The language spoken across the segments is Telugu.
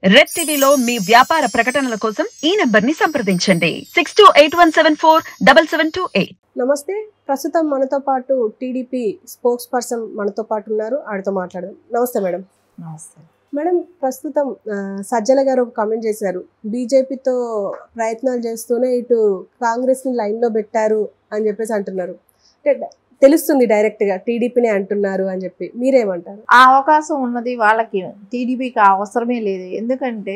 రెడ్ టీవీలో మీ వ్యాపార ప్రకటనల కోసం ఈ నంబర్ ని సంప్రదించండి 6281747728. నమస్తే. ప్రస్తుతం మనతో పాటు టీడీపీ స్పోక్స్ పర్సన్ మనతో పాటు ఉన్నారు. ఆడితో మాట్లాడదాం. నమస్తే మేడం. నమస్తే మేడం, ప్రస్తుతం సజ్జల గారు ఒక కామెంట్ చేశారు. బీజేపీతో ప్రయత్నాలు చేస్తూనే ఇటు కాంగ్రెస్ని లైన్లో పెట్టారు అని చెప్పేసి అంటున్నారు. అంటే తెలుస్తుంది డైరెక్ట్గా టీడీపీనే అంటున్నారు అని చెప్పి, మీరేమంటారు? ఆ అవకాశం ఉన్నది వాళ్ళకి, టీడీపీకి అవసరమే లేదు. ఎందుకంటే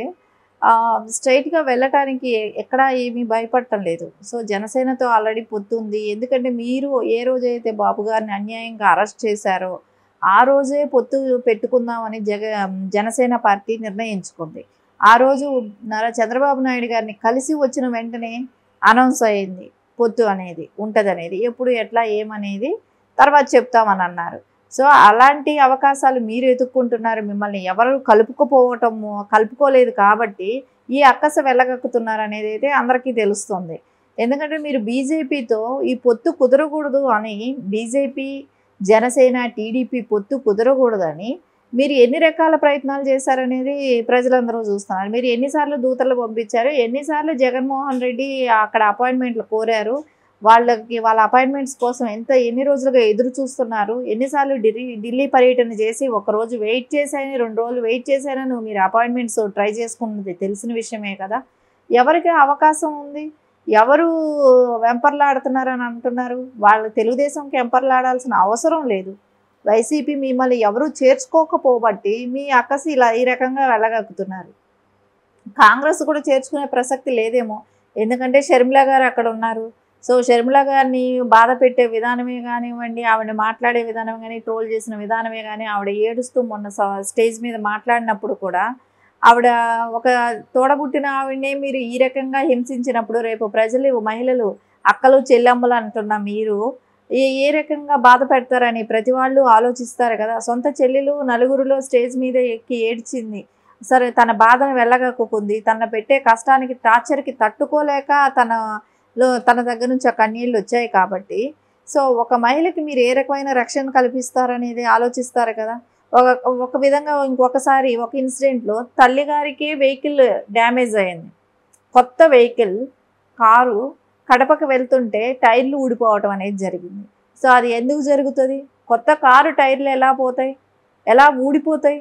స్ట్రైట్గా వెళ్ళటానికి ఎక్కడా ఏమీ భయపడటం లేదు. సో జనసేనతో ఆల్రెడీ పొత్తు ఉంది. ఎందుకంటే మీరు ఏ రోజైతే బాబు గారిని అన్యాయంగా అరెస్ట్ చేశారో ఆ రోజే పొత్తు పెట్టుకుందామని జనసేన పార్టీ నిర్ణయించుకుంది. ఆ రోజు చంద్రబాబు నాయుడు గారిని కలిసి వచ్చిన వెంటనే అనౌన్స్ అయింది పొత్తు అనేది ఉంటుందనేది. ఎప్పుడు ఎట్లా ఏమనేది తర్వాత చెప్తామని అన్నారు. సో అలాంటి అవకాశాలు మీరు ఎదుర్కొంటున్నారు. మిమ్మల్ని ఎవరు కలుపుకోలేదు కాబట్టి ఈ అక్కస వెళ్ళగక్కుతున్నారు అనేది అయితే అందరికీ తెలుస్తుంది. ఎందుకంటే మీరు బీజేపీతో ఈ పొత్తు కుదరకూడదు అని, బీజేపీ జనసేన టీడీపీ పొత్తు కుదరకూడదని మీరు ఎన్ని రకాల ప్రయత్నాలు చేశారనేది ప్రజలందరూ చూస్తున్నారు. మీరు ఎన్నిసార్లు దూతలు పంపించారు, ఎన్నిసార్లు జగన్మోహన్ రెడ్డి అక్కడ అపాయింట్మెంట్లు కోరారు, వాళ్ళ అపాయింట్మెంట్స్ కోసం ఎన్ని రోజులుగా ఎదురు చూస్తున్నారు, ఎన్నిసార్లు ఢిల్లీ పర్యటన చేసి ఒకరోజు వెయిట్ చేశాయని 2 రోజులు వెయిట్ చేశారని మీరు అపాయింట్మెంట్స్ ట్రై చేసుకున్నది తెలిసిన విషయమే కదా. ఎవరికి అవకాశం ఉంది, ఎవరు వెంపర్లాడుతున్నారని అంటున్నారు? వాళ్ళు తెలుగుదేశంకి వెంపర్లాడాల్సిన అవసరం లేదు. వైసీపీ మిమ్మల్ని ఎవరు చేర్చుకోకపోబట్టి మీ అక్కసి ఇలా ఈ రకంగా వెళ్ళగక్కుతున్నారు. కాంగ్రెస్ కూడా చేర్చుకునే ప్రసక్తి లేదేమో, ఎందుకంటే షర్మిల గారు అక్కడ ఉన్నారు. సో షర్మిల గారిని బాధ పెట్టే విధానమే కానివ్వండి, ఆవిడ మాట్లాడే విధానం కానీ, ట్రోల్ చేసిన విధానమే కానీ, ఆవిడ ఏడుస్తూ మొన్న స్టేజ్ మీద మాట్లాడినప్పుడు కూడా ఆవిడ ఒక తోడబుట్టిన ఆవిడనే మీరు ఈ రకంగా హింసించినప్పుడు రేపు ప్రజలు, మహిళలు, అక్కలు, చెల్లెమ్మలు అంటున్న మీరు ఏ రకంగా బాధ పెడతారని ప్రతి వాళ్ళు ఆలోచిస్తారు కదా. సొంత చెల్లెలు నలుగురిలో స్టేజ్ మీద ఎక్కి ఏడ్చింది, సరే తన బాధను వెళ్ళగక్కుంది, తన పెట్టే కష్టానికి టార్చర్కి తట్టుకోలేక తన దగ్గర నుంచి ఆ కన్నీళ్ళు వచ్చాయి కాబట్టి, సో ఒక మహిళకి మీరు ఏ రకమైన రక్షణ కల్పిస్తారనేది ఆలోచిస్తారు కదా. ఒక విధంగా ఇంకొకసారి ఒక ఇన్సిడెంట్లో తల్లిగారికి వెహికల్ డ్యామేజ్ అయింది. కొత్త వెహికల్ కారు కడపకు వెళ్తుంటే టైర్లు ఊడిపోవటం అనేది జరిగింది. సో అది ఎందుకు జరుగుతుంది? కొత్త కారు టైర్లు ఎలా పోతాయి, ఎలా ఊడిపోతాయి?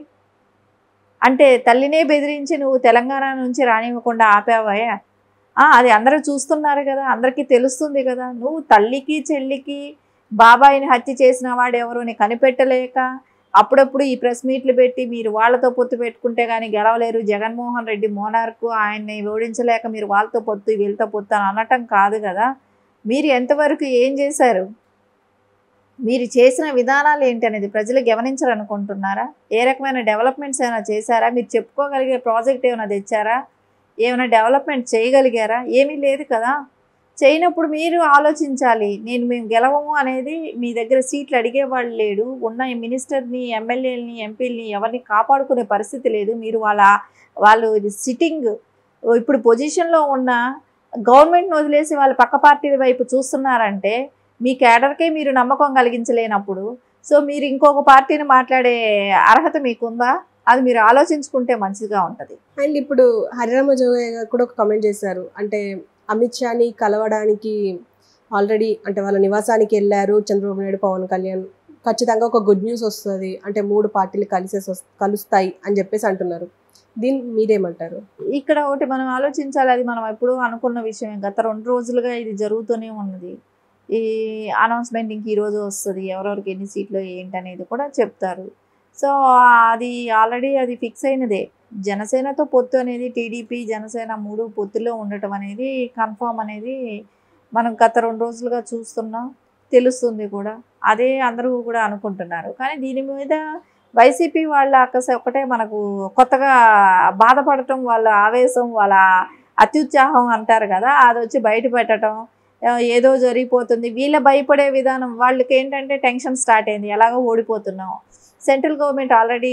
అంటే తల్లినే బెదిరించి నువ్వు తెలంగాణ నుంచి రానివ్వకుండా ఆపావా? అది అందరూ చూస్తున్నారు కదా, అందరికీ తెలుస్తుంది కదా. నువ్వు తల్లికి చెల్లికి బాబాయిని హత్య చేసిన వాడెవరోని కనిపెట్టలేక అప్పుడప్పుడు ఈ ప్రెస్ మీట్లు పెట్టి మీరు వాళ్ళతో పొత్తు పెట్టుకుంటే కానీ గెలవలేరు, జగన్మోహన్ రెడ్డి మోనార్కు, ఆయన్ని ఓడించలేక మీరు వాళ్ళతో పొత్తు వీళ్ళతో పొత్తు అని అనటం కాదు కదా. మీరు ఎంతవరకు ఏం చేశారు, మీరు చేసిన విధానాలు ఏంటి అనేది ప్రజలు గమనించాలనుకుంటున్నారా? ఏ రకమైన డెవలప్మెంట్స్ ఏమైనా చేశారా? మీరు చెప్పుకోగలిగే ప్రాజెక్ట్ ఏమైనా తెచ్చారా? ఏమైనా డెవలప్మెంట్ చేయగలిగారా? ఏమీ లేదు కదా. చేయనప్పుడు మీరు ఆలోచించాలి. మేము గెలవము అనేది మీ దగ్గర సీట్లు అడిగేవాళ్ళు లేడు, ఉన్న మినిస్టర్ని, ఎమ్మెల్యేలని, ఎంపీలని ఎవరిని కాపాడుకునే పరిస్థితి లేదు. మీరు వాళ్ళు సిట్టింగ్ ఇప్పుడు పొజిషన్లో ఉన్న గవర్నమెంట్ని వదిలేసి వాళ్ళ పక్క పార్టీల వైపు చూస్తున్నారంటే మీ క్యాడర్కే మీరు నమ్మకం కలిగించలేనప్పుడు సో మీరు ఇంకొక పార్టీని మాట్లాడే అర్హత మీకుందా? అది మీరు ఆలోచించుకుంటే మంచిగా ఉంటుంది. అండ్ ఇప్పుడు హరిరామ జోగయ్య గారు కూడా ఒక కామెంట్ చేశారు. అంటే అమిత్ షాని కలవడానికి ఆల్రెడీ అంటే వాళ్ళ నివాసానికి వెళ్ళారు చంద్రబాబు నాయుడు, పవన్ కళ్యాణ్. ఖచ్చితంగా ఒక గుడ్ న్యూస్ వస్తుంది, అంటే 3 పార్టీలు కలుస్తాయి అని చెప్పేసి అంటున్నారు. దీన్ని మీరేమంటారు? ఇక్కడ ఒకటి మనం ఆలోచించాలి, అది మనం ఎప్పుడూ అనుకున్న విషయం. గత 2 రోజులుగా ఇది జరుగుతూనే ఉన్నది. ఈ అనౌన్స్మెంట్ ఇంక ఈరోజు వస్తుంది, ఎవరెవరికి ఎన్ని సీట్లు ఏంటనేది కూడా చెప్తారు. సో అది ఆల్రెడీ అది ఫిక్స్ అయినదే. జనసేనతో పొత్తు అనేది టీడీపీ జనసేన 3 పొత్తులో ఉండటం అనేది కన్ఫామ్ అనేది మనం గత 2 రోజులుగా చూస్తున్నాం, తెలుస్తుంది కూడా. అదే అందరూ కూడా అనుకుంటున్నారు. కానీ దీని మీద వైసీపీ వాళ్ళ అక్కస ఒకటే మనకు కొత్తగా బాధపడటం, వాళ్ళ ఆవేశం, వాళ్ళ అత్యుత్సాహం అంటారు కదా, అది వచ్చి బయట పెట్టడం, ఏదో జరిగిపోతుంది వీళ్ళ భయపడే విధానం. వాళ్ళకి ఏంటంటే టెన్షన్ స్టార్ట్ అయింది, ఎలాగో ఓడిపోతున్నాం. సెంట్రల్ గవర్నమెంట్ ఆల్రెడీ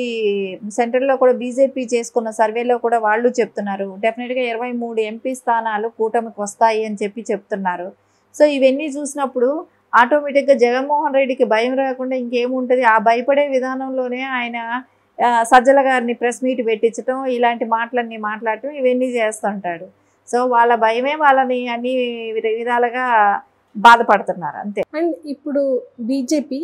సెంట్రల్లో కూడా బీజేపీ చేసుకున్న సర్వేలో కూడా వాళ్ళు చెప్తున్నారు డెఫినెట్గా 23 ఎంపీ స్థానాలు కూటమికి వస్తాయి అని చెప్తున్నారు. సో ఇవన్నీ చూసినప్పుడు ఆటోమేటిక్గా జగన్మోహన్ రెడ్డికి భయం రాకుండా ఇంకేముంటుంది? ఆ భయపడే విధానంలోనే ఆయన సజ్జల గారిని ప్రెస్ మీట్ పెట్టించడం, ఇలాంటి మాటలన్నీ మాట్లాడటం, ఇవన్నీ చేస్తుంటాడు. సో వాళ్ళ భయమే వాళ్ళని అన్ని విధాలుగా బాధపడుతున్నారు అంతే. అండ్ ఇప్పుడు బీజేపీ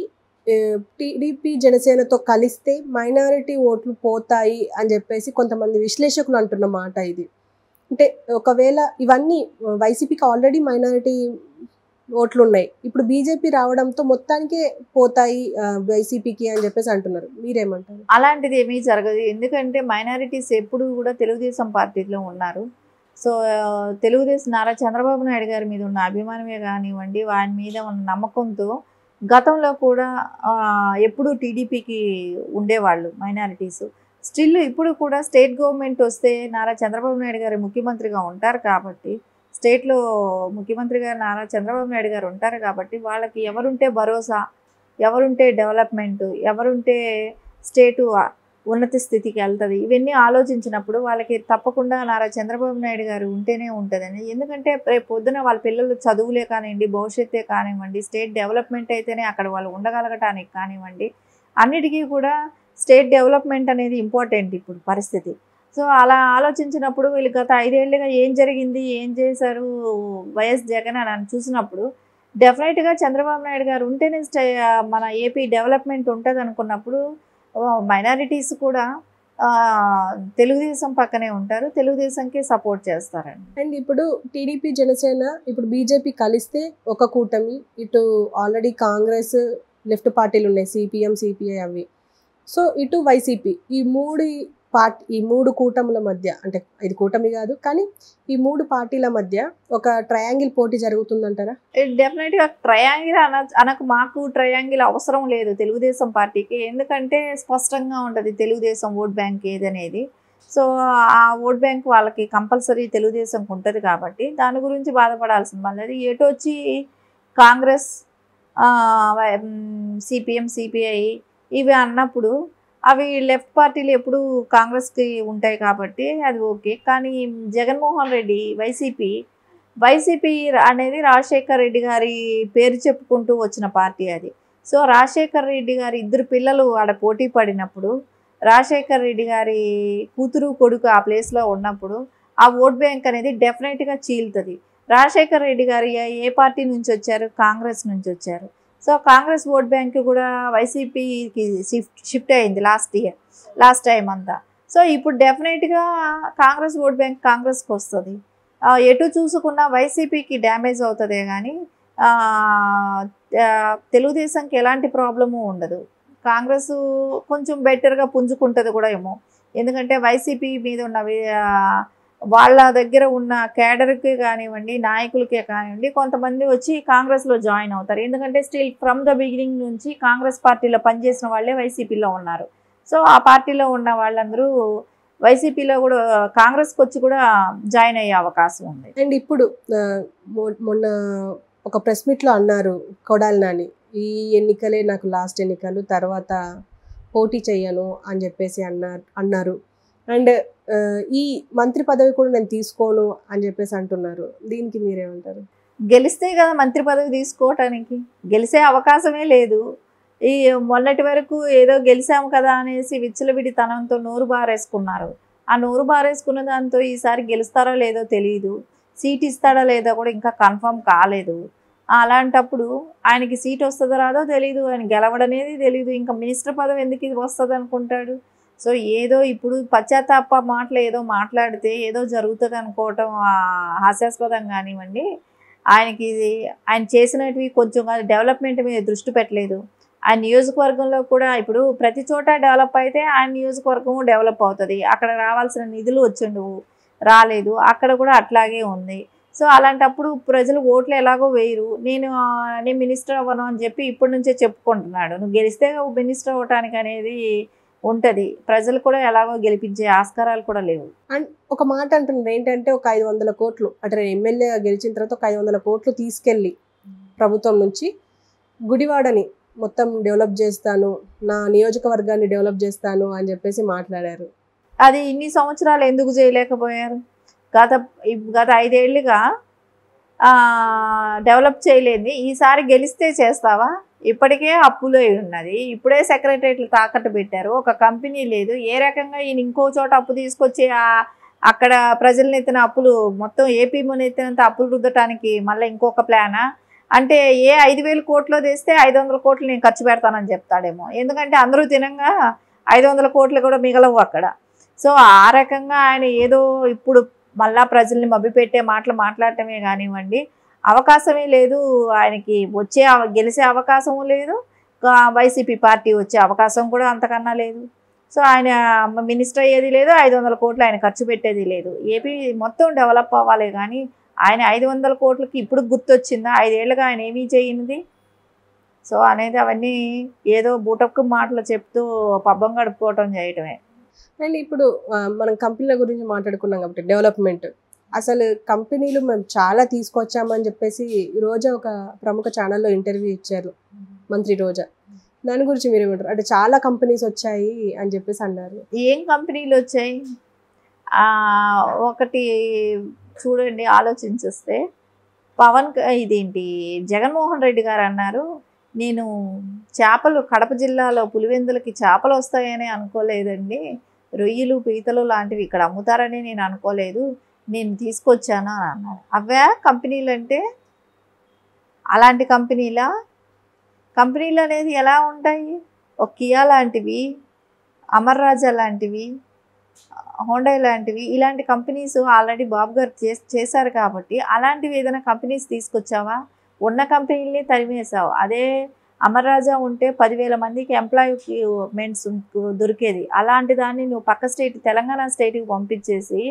టీడీపీ జనసేనతో కలిస్తే మైనారిటీ ఓట్లు పోతాయి అని చెప్పేసి కొంతమంది విశ్లేషకులు అంటున్న మాట ఇది. అంటే ఒకవేళ ఇవన్నీ వైసీపీకి ఆల్రెడీ మైనారిటీ ఓట్లు ఉన్నాయి, ఇప్పుడు బీజేపీ రావడంతో మొత్తానికే పోతాయి వైసీపీకి అని చెప్పేసి అంటున్నారు. మీరేమంటారు? అలాంటిది ఏమీ జరగదు. ఎందుకంటే మైనారిటీస్ ఎప్పుడు కూడా తెలుగుదేశం పార్టీలో ఉన్నారు. సో తెలుగుదేశం నారా చంద్రబాబు నాయుడు గారి మీద ఉన్న అభిమానమే కానివ్వండి, వారి మీద ఉన్న నమ్మకంతో గతంలో కూడా ఎప్పుడూ టీడీపీకి ఉండేవాళ్ళు మైనారిటీస్. స్టిల్ ఇప్పుడు కూడా స్టేట్ గవర్నమెంట్ వస్తే నారా చంద్రబాబు నాయుడు గారు ముఖ్యమంత్రిగా ఉంటారు కాబట్టి, స్టేట్లో ముఖ్యమంత్రి గారు నారా చంద్రబాబు నాయుడు గారు ఉంటారు కాబట్టి, వాళ్ళకి ఎవరుంటే భరోసా, ఎవరుంటే డెవలప్మెంట్, ఎవరుంటే స్టేటు ఉన్నత స్థితికి వెళ్తుంది, ఇవన్నీ ఆలోచించినప్పుడు వాళ్ళకి తప్పకుండా నారా చంద్రబాబు నాయుడు గారు ఉంటేనే ఉంటుందని. ఎందుకంటే రేపు పొద్దున వాళ్ళ పిల్లలు చదువులే కానివ్వండి, భవిష్యత్తే కానివ్వండి, స్టేట్ డెవలప్మెంట్ అయితేనే అక్కడ వాళ్ళు ఉండగలగటానికి కానివ్వండి, అన్నిటికీ కూడా స్టేట్ డెవలప్మెంట్ అనేది ఇంపార్టెంట్ ఇప్పుడు పరిస్థితి. సో అలా ఆలోచించినప్పుడు వీళ్ళు గత 5 ఏళ్ళుగా ఏం జరిగింది, ఏం చేశారు వైఎస్ జగన్ అని చూసినప్పుడు డెఫినెట్గా చంద్రబాబు నాయుడు గారు ఉంటేనే మన ఏపీ డెవలప్మెంట్ ఉంటుంది అనుకున్నప్పుడు మైనారిటీస్ కూడా తెలుగుదేశం పక్కనే ఉంటారు, తెలుగుదేశంకి సపోర్ట్ చేస్తారండి. అండ్ ఇప్పుడు టీడీపీ జనసేన ఇప్పుడు బీజేపీ కలిస్తే ఒక కూటమి, ఇటు ఆల్రెడీ కాంగ్రెస్ లెఫ్ట్ పార్టీలు ఉన్నాయి, సిపిఎం సిపిఐ అవి. సో ఇటు వైసీపీ, ఈ మూడు కూటముల మధ్య, అంటే ఇది కూటమి కాదు కానీ ఈ 3 పార్టీల మధ్య ఒక ట్రయాంగిల్ పోటీ జరుగుతుందంటారా? డెఫినెట్గా ట్రయాంగిల్ అనకు మాకు ట్రయాంగిల్ అవసరం లేదు తెలుగుదేశం పార్టీకి. ఎందుకంటే స్పష్టంగా ఉంటుంది తెలుగుదేశం ఓట్ బ్యాంక్ ఏదనేది. సో ఆ ఓట్ బ్యాంక్ వాళ్ళకి కంపల్సరీ తెలుగుదేశంకి ఉంటుంది కాబట్టి దాని గురించి బాధపడాల్సిన వాళ్ళది. ఎటు వచ్చి కాంగ్రెస్, సిపిఎం సిపిఐ ఇవి అన్నప్పుడు అవి లెఫ్ట్ పార్టీలు ఎప్పుడు కాంగ్రెస్కి ఉంటాయి కాబట్టి అది ఓకే. కానీ జగన్మోహన్ రెడ్డి వైసీపీ అనేది రాజశేఖర్ రెడ్డి గారి పేరు చెప్పుకుంటూ వచ్చిన పార్టీ అది. సో రాజశేఖర్ రెడ్డి గారి 2 పిల్లలు ఆడ పోటీ పడినప్పుడు, రాజశేఖర్ రెడ్డి గారి కూతురు కొడుకు ఆ ప్లేస్లో ఉన్నప్పుడు ఆ ఓట్ బ్యాంక్ అనేది డెఫినెట్గా చీలుతుంది. రాజశేఖర్ రెడ్డి గారు ఏ పార్టీ నుంచి వచ్చారు? కాంగ్రెస్ నుంచి వచ్చారు. సో కాంగ్రెస్ ఓట్ బ్యాంక్ కూడా వైసీపీకి షిఫ్ట్ అయింది లాస్ట్ టైం అంతా. సో ఇప్పుడు డెఫినెట్గా కాంగ్రెస్ ఓట్ బ్యాంక్ కాంగ్రెస్కి వస్తుంది. ఎటు చూసుకున్నా వైసీపీకి డ్యామేజ్ అవుతుందే కానీ తెలుగుదేశంకి ఎలాంటి ప్రాబ్లము ఉండదు. కాంగ్రెస్ కొంచెం బెటర్గా పుంజుకుంటుంది కూడా ఏమో. ఎందుకంటే వైసీపీ మీద ఉన్న వాళ్ళ దగ్గర ఉన్న కేడర్కి కానివ్వండి, నాయకులకే కానివ్వండి, కొంతమంది వచ్చి కాంగ్రెస్లో జాయిన్ అవుతారు. ఎందుకంటే స్టిల్ ఫ్రమ్ ద బిగినింగ్ నుంచి కాంగ్రెస్ పార్టీలో పనిచేసిన వాళ్ళే వైసీపీలో ఉన్నారు. సో ఆ పార్టీలో ఉన్న వాళ్ళందరూ వైసీపీలో కూడా కాంగ్రెస్కి వచ్చి కూడా జాయిన్ అయ్యే అవకాశం ఉంది. అండ్ ఇప్పుడు మొన్న ఒక ప్రెస్ మీట్లో అన్నారు కొడాలి నాని, ఈ ఎన్నికలే నాకు లాస్ట్ ఎన్నికలు, తర్వాత పోటీ చెయ్యను అని చెప్పేసి అన్నారు. అండ్ ఈ మంత్రి పదవి కూడా నేను తీసుకోను అని చెప్పేసి అంటున్నారు. దీనికి మీరేమంటారు? గెలిస్తే కదా మంత్రి పదవి తీసుకోవటానికి, గెలిసే అవకాశమే లేదు. ఈ మొన్నటి వరకు ఏదో గెలిచాము కదా అనేసి విచ్చలవిడితనంతో నోరు బారేసుకున్నారు. ఆ నోరు బారేసుకున్న దాంతో ఈసారి గెలుస్తారో లేదో తెలియదు, సీట్ ఇస్తాడో లేదో కూడా ఇంకా కన్ఫర్మ్ కాలేదు. అలాంటప్పుడు ఆయనకి సీట్ వస్తుందో రాదో తెలియదు, ఆయన గెలవడనేది తెలియదు, ఇంకా మినిస్టర్ పదవి ఎందుకు వస్తుంది అనుకుంటాడు. సో ఏదో ఇప్పుడు పశ్చాత్తాప మాటలు ఏదో మాట్లాడితే ఏదో జరుగుతుంది అనుకోవటం హాస్యాస్పదం కానివ్వండి. ఆయన చేసినవి కొంచెం డెవలప్మెంట్ మీద దృష్టి పెట్టలేదు. ఆయన నియోజకవర్గంలో కూడా ఇప్పుడు ప్రతి చోట డెవలప్ అయితే ఆయన నియోజకవర్గం డెవలప్ అవుతుంది. అక్కడ రావాల్సిన నిధులు రాలేదు, అక్కడ కూడా అట్లాగే ఉంది. సో అలాంటప్పుడు ప్రజలు ఓట్లు ఎలాగో వేయరు. నేను మినిస్టర్ అవ్వను అని చెప్పి ఇప్పటి నుంచే చెప్పుకుంటున్నాడు. నువ్వు గెలిస్తే మినిస్టర్ అవ్వటానికి అనేది ఉంటుంది. ప్రజలు కూడా ఎలాగో గెలిపించే ఆస్కారాలు కూడా లేవు. అండ్ ఒక మాట అంటున్నారు ఏంటంటే, ఒక 500 కోట్లు అంటే ఎమ్మెల్యేగా గెలిచిన తర్వాత ఒక 500 కోట్లు తీసుకెళ్ళి ప్రభుత్వం నుంచి గుడివాడని మొత్తం డెవలప్ చేస్తాను, నా నియోజకవర్గాన్ని డెవలప్ చేస్తాను అని చెప్పేసి మాట్లాడారు. అది ఇన్ని సంవత్సరాలు ఎందుకు చేయలేకపోయారు? గత 5 ఏళ్ళుగా డెవలప్ చేయలేని ఈసారి గెలిస్తే చేస్తావా? ఇప్పటికే అప్పులే ఉన్నది. ఇప్పుడే సెక్రటరియట్లు తాకట్టు పెట్టారు. ఒక కంపెనీ లేదు. ఏ రకంగా ఈయన ఇంకో చోట అప్పు తీసుకొచ్చి అక్కడ ప్రజల నెత్తిన అప్పులు మొత్తం ఏపీ నెత్తినంత అప్పులు రుద్దటానికి మళ్ళీ ఇంకొక ప్లానా? అంటే ఏ 5,000 కోట్లు తెస్తే 500 కోట్లు నేను ఖర్చు పెడతానని చెప్తాడేమో. ఎందుకంటే అందరూ తినంగా 500 కోట్లు కూడా మిగలవు అక్కడ. సో ఆ రకంగా ఆయన ఏదో ఇప్పుడు మళ్ళా ప్రజల్ని మభ్యపెట్టే మాటలు మాట్లాడటమే కానివ్వండి, అవకాశమే లేదు ఆయనకి. గెలిచే అవకాశము లేదు, వైసీపీ పార్టీ వచ్చే అవకాశం కూడా అంతకన్నా లేదు. సో ఆయన మినిస్టర్ అయ్యేది లేదు, 500 కోట్లు ఆయన ఖర్చు పెట్టేది లేదు. ఏపీ మొత్తం డెవలప్ అవ్వాలి కానీ ఆయన 500 కోట్లకి ఇప్పుడు గుర్తొచ్చిందా? 5 ఏళ్ళుగా ఆయన ఏమీ చేయనిది. సో అనేది అవన్నీ ఏదో బూటక్కు మాటలు చెప్తూ పబ్బం గడుపుకోవటం చేయటమే. అండ్ ఇప్పుడు మనం కంపెనీల గురించి మాట్లాడుకున్నాం కాబట్టి డెవలప్మెంట్, అసలు కంపెనీలు మేము చాలా తీసుకొచ్చామని చెప్పేసి రోజా ఒక ప్రముఖ ఛానల్లో ఇంటర్వ్యూ ఇచ్చారు, మంత్రి రోజా. దాని గురించి మీరు ఏమంటారు? అంటే చాలా కంపెనీస్ వచ్చాయి అని చెప్పేసి అన్నారు. ఏం కంపెనీలు వచ్చాయి? ఒకటి చూడండి, ఆలోచించేస్తే ఇదేంటి జగన్మోహన్ రెడ్డి గారు అన్నారు, నేను చేపలు కడప జిల్లాలో పులివెందులకి చేపలు వస్తాయని అనుకోలేదండి, రొయ్యలు పీతలు లాంటివి ఇక్కడ అమ్ముతారని నేను అనుకోలేదు, నేను తీసుకొచ్చాను అని అన్నారు. అవే కంపెనీలు అంటే? అలాంటి కంపెనీలు అనేది ఎలా ఉంటాయి? ఒక కియా లాంటివి, అమర్ రాజా లాంటివి, హోండా లాంటివి, ఇలాంటి కంపెనీస్ ఆల్రెడీ బాబు గారు చేశారు కాబట్టి అలాంటివి ఏదైనా కంపెనీస్ తీసుకొచ్చావా? ఉన్న కంపెనీలనే తరిమేసావు. అదే అమర్ రాజా ఉంటే 10,000 మందికి ఎంప్లాయ్మెంట్స్ దొరికేది. అలాంటి దాన్ని నువ్వు పక్క స్టేట్ తెలంగాణ స్టేట్కి పంపించేసి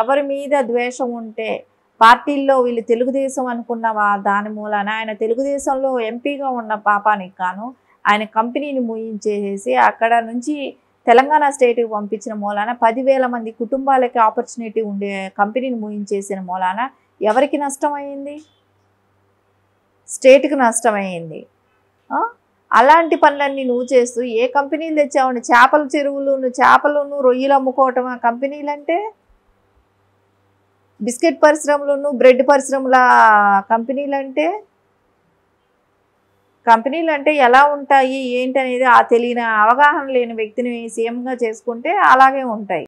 ఎవరి మీద ద్వేషం ఉంటే పార్టీల్లో వీళ్ళు తెలుగుదేశం అనుకున్నవా దాని మూలాన ఆయన తెలుగుదేశంలో ఎంపీగా ఉన్న పాపానికి కాను ఆయన కంపెనీని మూయించేసి అక్కడ నుంచి తెలంగాణ స్టేట్కి పంపించిన మూలాన 10,000 మంది కుటుంబాలకి ఆపర్చునిటీ ఉండే కంపెనీని మూయించేసిన మూలాన ఎవరికి నష్టమైంది? స్టేట్కి నష్టమైంది. అలాంటి పనులన్నీ నువ్వు చేస్తూ ఏ కంపెనీలు తెచ్చావండి? చేపల చెరువులు, చేపలను రొయ్యలు అమ్ముకోవటం ఆ కంపెనీలు అంటే? బిస్కెట్ పరిశ్రమలను, బ్రెడ్ పరిశ్రమల కంపెనీలు అంటే ఎలా ఉంటాయి ఏంటి అనేది తెలియని అవగాహన లేని వ్యక్తిని సీఎంగా చేసుకుంటే అలాగే ఉంటాయి.